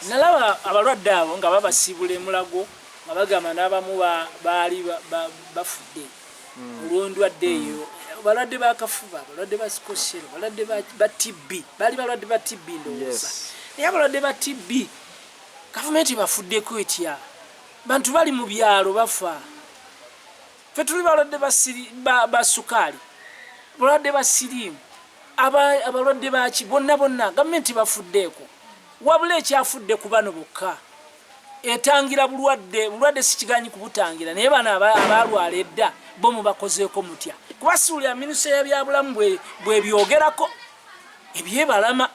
nalaba abalwadde abo nga babasibula emulago nga bagamba n'abamu baali bafudde olw'endwadde eyo balwadde bakafuba balwadde ba sikosero balwadde ba TB baali balwadde ba TB ndowooza naye abalwadde ba TB gavumenti bafuddeko etya bantu bali mu byalo bafa fe tuli balwadde ba sukaali balwadde ba siriimu abalwadde baki bonna gavumenti bafuddeeko wabula ekyafudde ku bano bokka etangira bulwadde sikiganyi kubutangira naye bano abalwala edda bo mubakozeeko mutya kubasuulira minisitule y'ebyabulamu bwebyogerako ebyebalama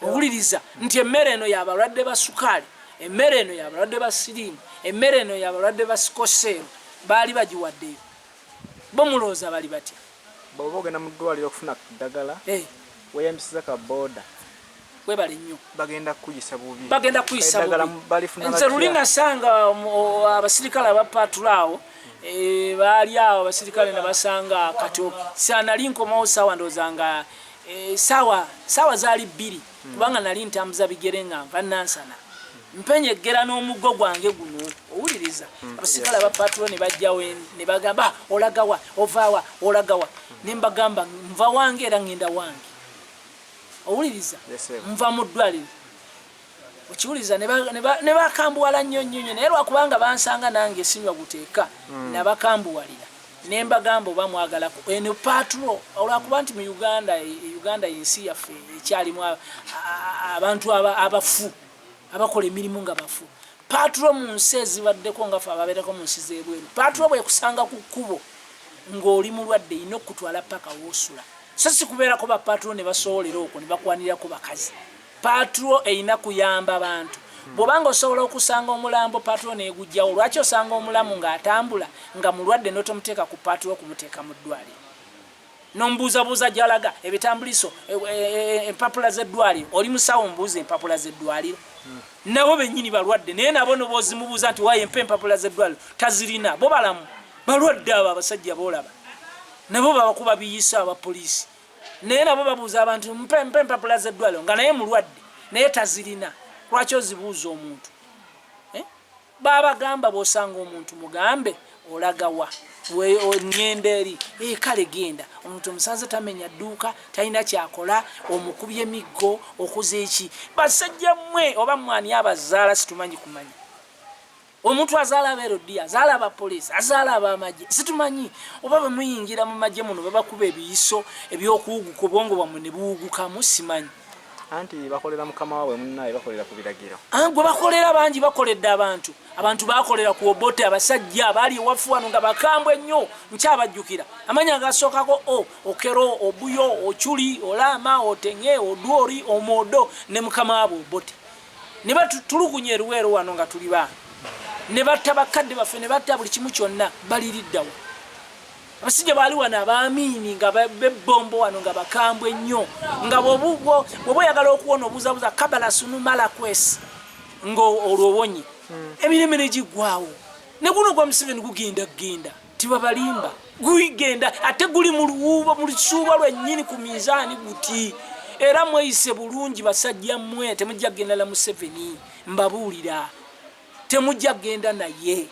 owuliriza nti emmere eno y'abalwadde ba sukaali emmere eno y'abalwadde ba siriimu emmere eno y'abalwadde ba sikoseero baali bagiwaddeyo bo mulowooza bali batya bw'oba ogenda mu ddwaliro okufuna ddagala weyambisiza ka booda webale nnyo bagenda kuyisa bubi nze luli nasanga abasirikale abapatulaawo baali awo abasirikale nabasanga Katooki sanali nkomawo saawa ndowooza saawa zaali 2 kubanga nali ntambuza bigere nga nva nansana mpenyegera n'omuggo gwange guno owuliriza abasirikale abapatulo ne bajjawo ne bagamba olagawa ovaawa olagawa ne mbagamba nva wange era ngenda wange owuliriza nva mu ddwaliro okiwuliriza ne bakambuwala nnyo naye lwakubanga bansanga nange sinywa guteeka nabakambuwalira ne mbagamba oba mwagalako eno patulo olwakuba nti mu Uganda yensi yaffe ekyalimu abantu abafu abakola emirimu nga bafu patulo mu nsi ezibaddeko nga fe ababeerako mu nsi z'ebweru patulo bwekusanga ku kkubo ng'oli mulwadde ina okutwala paka woosula so si kubeerako bapatulo ne basobolera okwo ne bakwanirako bakazi patulo erina kuyamba abantu bw'obanga osobola okusanga omulambo patulo neegujjawo lwaki osanga omulamu ng'atambula nga mulwadde n'otomuteeka ku patulo okumuteeka mu ddwaliro nombuuzabuuza gyalaga ebitambuliso empapula z'eddwaliro oli musawo mbuuza empapula z'eddwaliro nabo bennyini balwadde naye nabo noboozimubuuza nti waayo empa empapula z'eddwaliro tazirina bo balamu balwadde abo abasajja boolaba nabo babakuba biyisa abapoliisi naye nabo babuuza abantu mpa empapula z'eddwaliro nga naye mulwadde naye tazirina lwaki ozibuuza omuntu babagamba bw'osanga omuntu mugambe olagawa ngenda eri kale genda omuntu omusanze tamenya dduuka talina kyakola omukubye emiggo okuza eki basajja mmwe oba mwani abazaala situmanyi kumanya omuntu azaala abeerodiya azaala abapoliisi azaala abamagye situmanyi oba bemuyingira mu magye muno babakuba ebiyiso ebyokuwuguka obwongo bwammwe ne buwugukamu simanyi anti bakolera mukama waabwe munnaye bakolera ku biragiro gwe bakolera bangi bakoledde abantu bakolera ku obote abasajja abaali ewafu wano nga bakambwe nnyo nkyabajjukira amanya agasookako okero obuyo okyuli olama otenye odwori omodo ne mukama waabwe obote ne batulugunya eruweero wano nga tuli baana ne batta bakadde baffe ne batta buli kimu kyonna baliriddawo abasajja baali wano abaamiini nga bebbombo wano nga bakambwe nnyo nga bwoba oyagala okuwona obuuzabuuza kabala sunu mala kwesi ng'olwobonye emireme ne giggwawo ne guno gwa Museveni gugenda tibabalimba guyigenda ate guli mu luwuuba mu lusuuba lwennyini ku mizaani guti era mweyise bulungi basajja mmwe temujja kgenda na Museveni mbabuulira temujja kgenda naye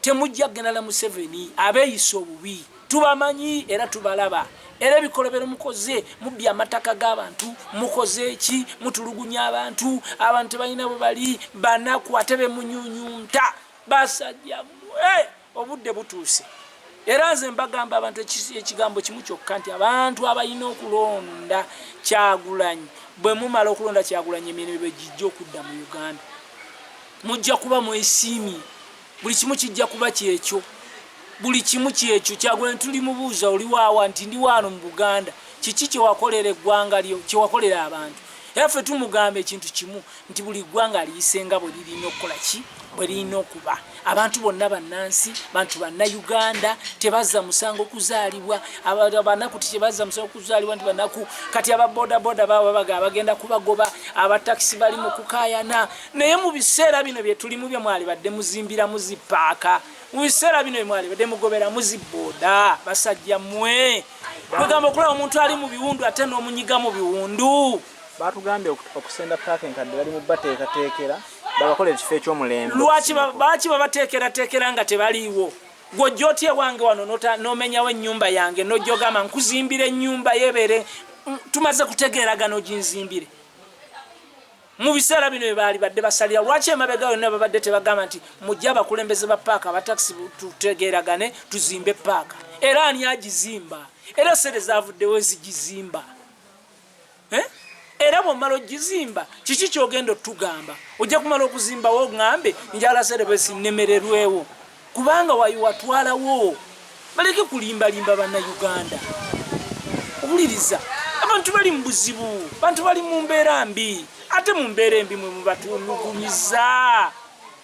temujja kgenda na Museveni abeeyise obubi tubamanyi era tubalaba era ebikolobero mukoze mubbya amataka g'abantu mukoze eki mutulugunya abantu balina bwe bali banaku ate bemunyunyunta basajja obudde butuuse era nze mbagamba abantu ekigambo kimu kyokka nti abantu abalina okulonda Kyagulanyi bwe mumala okulonda Kyagulanyi emirimu bwe gijja okudda mu Uganda mujja kuba mwesiimye buli kimu kijja kuba kyekyo buli kimu kyekyo Kyagulanyi tuli mubuuza oli waawa nti ndi wano mu Buganda kiki kyewakolera eggwanga lyo kyewakolera abantu era ffe tumugambe ekintu kimu nti buli ggwanga liyisenga bwe lirina okukola ki bwe lirina okuba abantu bonna bannansi bantu bannayuganda tebazza musango kuzaalibwa abanaku tebazza musango kuzaalibwa nti banaku kati ababodaboda babaga bagenda kubagoba abatakisi bali mu kukaayana naye mu biseera bino bye tulimu bye mwali badde muzimbira muzipaaka mu biseera bino bye mwali badde mugobera muziboda basajja mmwe kwegamba okulaba omuntu ali mu biwundu ate n'omunyiga mu biwundu batugambye okusenda park enkadde bali mu bateekateekera babakola ekifo ekyomulembe. Lwaki babateekera nga tebaliiwo? Gw'ojja otya wange wano n'omenyawo ennyumba yange n'ojjogamba nkuzimbire ennyumba yebeere tumaze kutegeeragana oginzimbire. Mu biseera bino bye baali badde basalira lwaki emabega yonna babadde tebagamba nti mujja abakulembeze ba paaka abatakisi tutegeeragane tuzimbe paaka. Era ani agizimba? Era sente zavuddewo ezigizimba. Era bw'omala ogizimba kiki ky'ogenda otugamba? Ojja kumala okuzimbawo ŋŋambe njala serebesi nnemererwewo kubanga watwalawo. Baleke kulimbalimba bannayuganda. Owuliriza abantu bali mu buzibu, abantu bali mu mbeera mbi, ate mu mbeera embi mwe mubatulugumiza.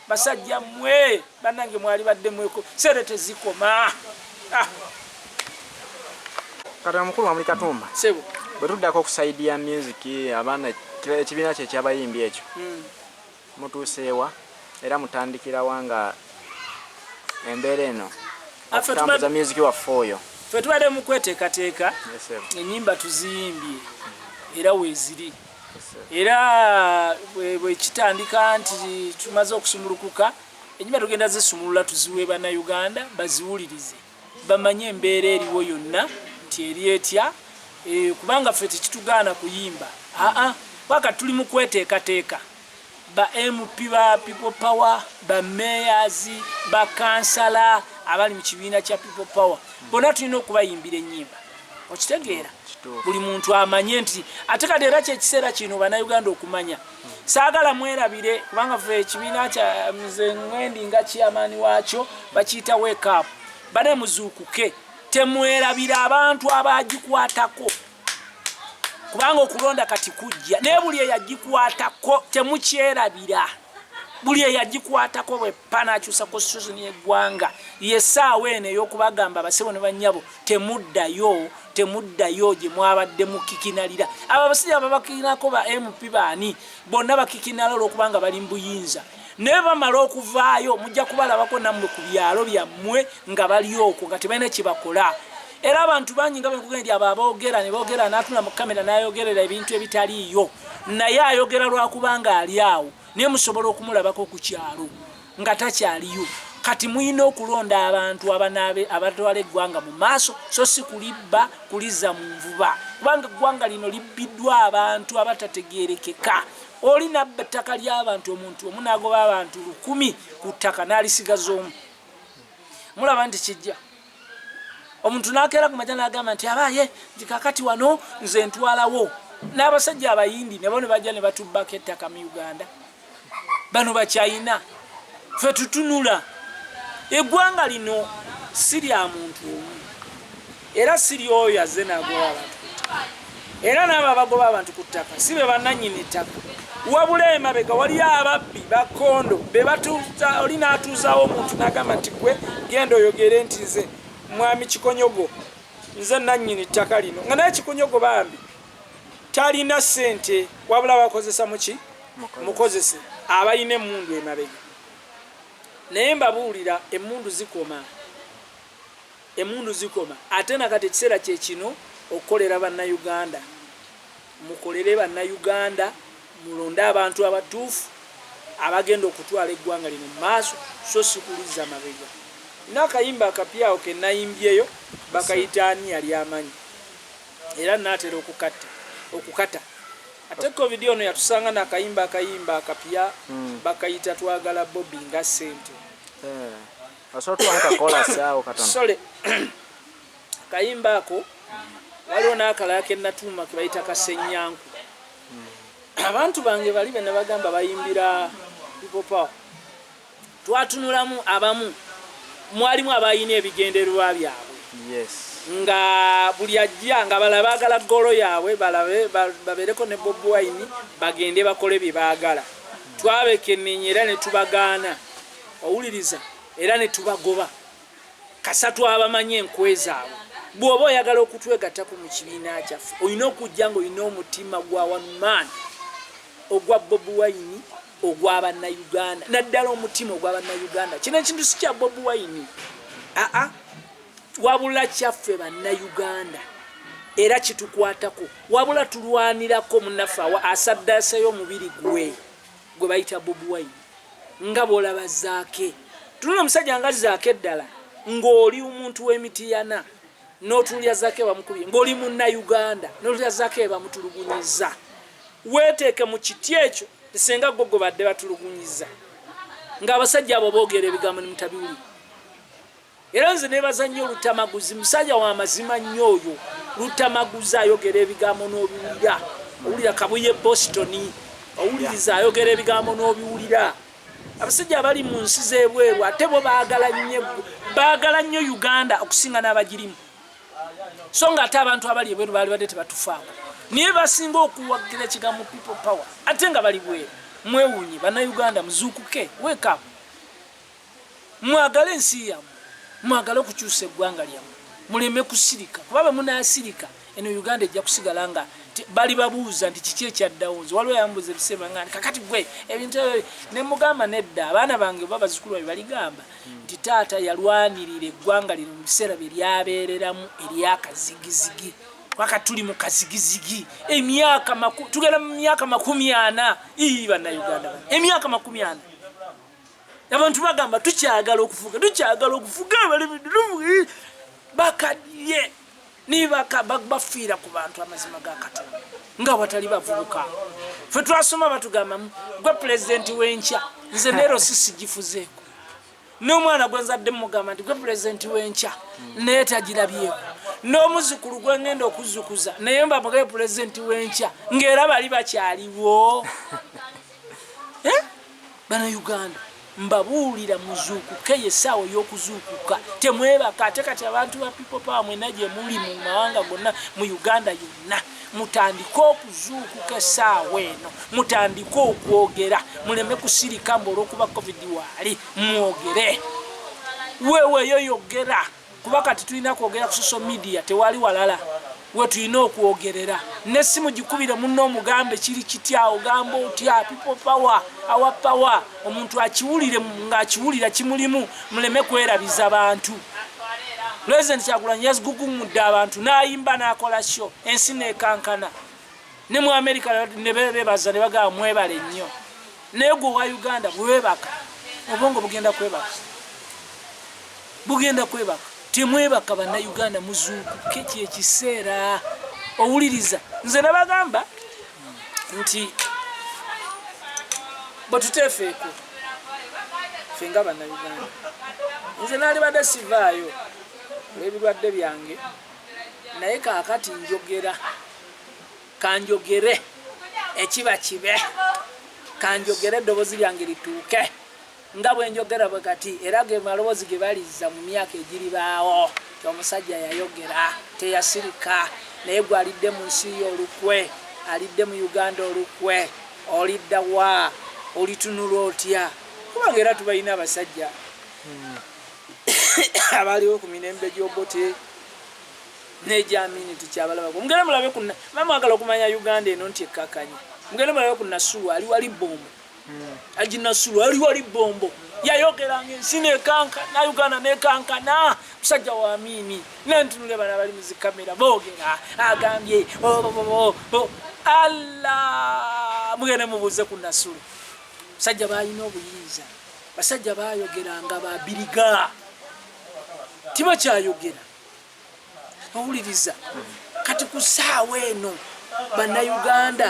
Basajja mmwe bannange mwali badde mweko sere tezikoma. Kata mukulu wa muri Katumba. Sebo. Bwe tuddako okusaidia music abaana ekibiina kye ekyabayimbi ekyo. Mutuuseewa era mutandikira wanga embeera eno. Okutambuza music waffe oyo. Ffe tubadde mu kweteekateeka ennyimba tuziyimbye era weeziri. Era bwe kitandika nti tumaze okusumulukuka ennyimba tugenda zisumulula tuziwe bannayuganda baziwulirize bamanye embeera eriwo yonna nti eri etya kubanga ffe tekitugaana kuyimba. Waka tuli mu kweteekateeka ba MP ba People Power, ba mayors, ba kansala abali mu kibiina kya People Power bonna tulina okubayimbira ennyimba. Okitegeera buli muntu amanye nti ate kati era kyekiseera kino bannayuganda okumanya saagala mwerabire kubanga ffe ekibiina kya Nze Ngwendi nga chairman waakyo bakiyita wake up bane muzuukuke temwerabira abantu abagikwatako kubanga okulonda kati kujja naye buli eyagikwatako temukyerabira. Buli eyagikwatako bwe pana akyusako season y'eggwanga yessaawa eno ey'okubagamba basebo ne bannyabo temuddayo gye mwabadde mukikinalira. Abo abasajja ababakikinako ba MP baani bonna bakikinala olw'okubanga bali mbuyinza naye bamala okuvaayo mujja kubalabako nammwe ku byalo byammwe nga bali okwo nga tebalina kye bakola. Era abantu bangi nga bwekugenda abo aboogera ne boogera n'atula mu kamera n'ayogerera ebintu ebitaliiyo naye ayogera lwakubanga ali awo naye musobola okumulabako ku kyalo nga takyaliyo. Kati muyina okulonda abantu abatwala eggwanga mu maaso so si kulibba kuliza mu nvuba kubanga eggwanga lino libbiddwa abantu abatategeerekeka. Oli nabba ettaka ly'abantu omuntu omu n'agoba abantu 100 ku ttaka n'alisigaza omu. Mulaba nti kijja omuntu n'akeera ku makya n'agamba nti abaaye nti kakati wano nze ntwalawo. N'abasajja abayindi nabo ne bajja ne batubbako ettaka mu Uganda. Bano bakyayina ffe tutunula eggwanga lino si lya muntu omu era si lyoyo azze n'agoba abantu ku ttaka era n'abo abagoba abantu ku ttaka si be bannannyini ttaka wabula emabega waliyo ababbi bakkondo be batuuza. Oli n'atuuzaawo omuntu n'agamba nti gwe genda oyogere nti nze mwami Kikonyogo nze nannyini ttaka lino nga naye Kikonyogo bambi talina ssente wabula bakozesa muki mukozese abalina emmundu emabega. Naye mbabuulira emmundu zikoma ate nakati ekiseera kye kino okukolera bannayuganda. Mukolere bannayuganda mulonde abantu abatuufu abagenda okutwala eggwanga lino mu maaso so si kuliza mabega. N'akayimba akapyawo ke nayimbyeyo bakayita ani yali amanyi era naatera okukata ate covid ono yatusanga n'akayimba akapya bakayita twagala Bobby nga ssente. Sole kayimba ako waliwo n'akalala ke natuuma ke bayita Kasenyanku. Abantu bange bali be ne bagamba bayimbira People Power twatunulamu abamu mwalimu abayina ebigendererwa byabwe nga buli ajja nga balabagala golo yaabwe babeereko ne Bobi Wine bagende bakole bye baagala. Twabekennenyera ne tubagaana owuliriza era ne tubagoba kasatu abamanye enkwe zaabwe. Bw'oba oyagala okutwegattako mu kibiina kyaffe olina okujja ng'olina omutima gwa one man ogwa Bobi Wine ogw'abannayuganda naddala omutima ogw'abannayuganda. Kino ekintu si kya Bobi Wine wabula kyaffe bannayuganda era kitukwatako wabula tulwanirako munaffe asaddaseyo omubiri gwe bayita Bobi Wine nga bw'olaba Zaake tulina omusajja nga Zaake eddala ng'oli omuntu w'emitiyana n'otulya Zaake bamukubye ng'oli munnauganda n'otulya Zaake bamutulugunyiza weeteeke mu kiti ekyo senga gogo badde batulugunyiza ng'abasajja abo boogera ebigambo ne mutabiwuli era nze neebaza nnyo Lutamaguzi musajja w'amazima nnyo oyo Lutamaguzi ayogera ebigambo n'obiwulira owulira Kabuye Boston owuliriza ayogera ebigambo n'obiwulira abasajja abali mu nsi z'ebweru ate bo baagala nnyo Uganda okusinga n'abagirimu so nga ate abantu abali ebweru baali badde tebatufaako niye basinga okuwagira ekigambo people power ate nga bali bweru mwewuunye bannayuganda muzuukuke wake up mwagale ensi yammwe mwagale okukyusa eggwanga lyammwe muleme kusirika kuba bwe munaasirika eno Uganda ejja kusigala nga bali babuuza nti kiki ekyaddawo nze waliwo yambuuza ebiseera nga kakati gwe ebintu ne mugamba nedda abaana bange oba bazzukulu babe baligamba nti taata yalwanirira eggwanga lino mu biseera bye lyabeereramu eryakazigizigi waka tuli mu kazigizigi tugenda mu myaka 40 bannayuganda emyaka 40 abantu bagamba tukyagala okufuga bakadye nibaka bafiira ku bantu amazima ga Katonda nga watali bavubuka fe twasoma batugamba gwe president w'enkya nze nero sisigifuzeeko n'omwana gwenzaddemu mugamba nti gwe president w'enkya naye tagirabyeko n'omuzukulu gwe ngenda okuzukuza naye mbamugaye president w'enkya ng'era bali bakyaliwo Bannayuganda mbabuulira muzuukuke yessaawa y'okuzuukuka temwebaka ate kati abantu ba people power mwena gye muli mu mawanga gonna mu Uganda yonna mutandike okuzuukuka essaawa eno mutandike okwogera muleme kusirika mbu olw'okuba covid waali mwogere weeweeyo yogera kuba kati tulina kwogera ku social media tewali walala we tulina okwogerera n'essimu gikubire munno omugambe kiri kitya ogamba otya people power our power omuntu akiwulire ng'akiwulira kimulimu muleme kwerabiza abantu President Kyagulanyi yazigugumudde abantu n'ayimba n'akola show ensi n'ekankana ne mu America ne beebaza ne bagamba mwebale nnyo naye gwe wa Uganda bwebaka obwongo bugenda kwebaka temwebaka bannayuganda muzuukuke kyekiseera owuliriza nze nabagamba nti bwetuteefeeko ffe nga bannayuganda nze naali badde sivaayo olw'ebirwadde byange naye kaakati kanjogere ekiba kibe kanjogere eddoboozi lyange lituuke nga bwenjogera bwe kati era ge maloboozi ge balizza mu myaka egiribaawo omusajja yayogera teyasirika naye gwe alidde mu nsi olukwe alidde mu Uganda olukwe olidda wa olitunula otya kubanga era tubalina abasajja abaliwo ku mirembe gy'Obote n'egyamini tukyabalabako mugende mulabe kuna bamwagala okumanya Uganda eno nti ekkakanye mugende mulabe ku Nasulu ali wali bombo Nasulu ali wali bombo yayogeranga ensi n'ekankana Uganda n'ekankana musajja wa Amini nentunule bana bali mu zikamera boogera agambye Allah mugende mubuuze ku Nasulu musajja balina obuyinza basajja bayogeranga babiriga tiba kyayogera owuliriza kati ku ssaawa eno bannayuganda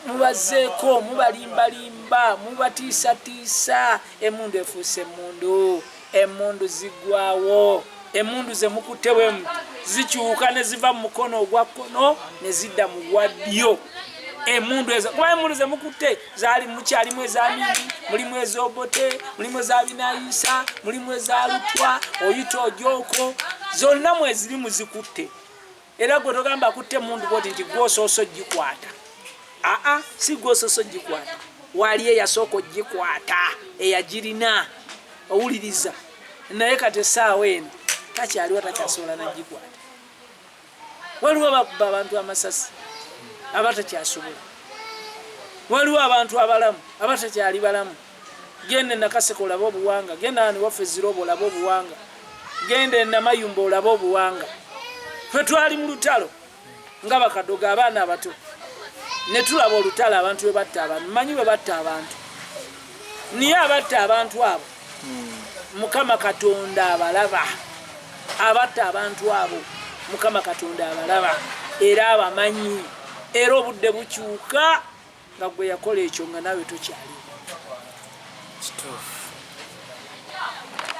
mubazeeko mubalimbalimba mubatiisatiisa emundu efuuse emundu zigwawo emundu zemukutte bwe zikyuka ne ziva mu mukono ogwa kkono ne zidda mu gwa ddyo emundu ezo kuba emundu zemukutte mukyalimu ez'Amini mulimu ez'Obote mulimu eza Binayisa mulimu eza Lutwa oyita Ojooko zonna mweziri muzikutte era gwe togamba akutte emundu bwoti nti gwosooso gikwata si gwosooso gikwata wali eyasooka ogikwata eyagirina owuliriza naye kati essaawa eno takyaliwo takyasobola nagikwata waliwo bakuba abantu amasasi abatakyasobola waliwo abantu abalamu abatakyali balamu genda Nakaseke olabe obuwanga genda wani waffe Zirobo olabe obuwanga genda Namayumba olabe obuwanga ffe twali mu lutalo nga bakadoga abaana abato ne tulaba olutalo abantu bwe batta abantu manyi bwe batta abantu niye abatta abantu abo Mukama Katonda abalaba abatta abantu abo Mukama Katonda abalaba era abamanyi era obudde bukyuka nga gwe yakola ekyo nga nawe tokyali kituufu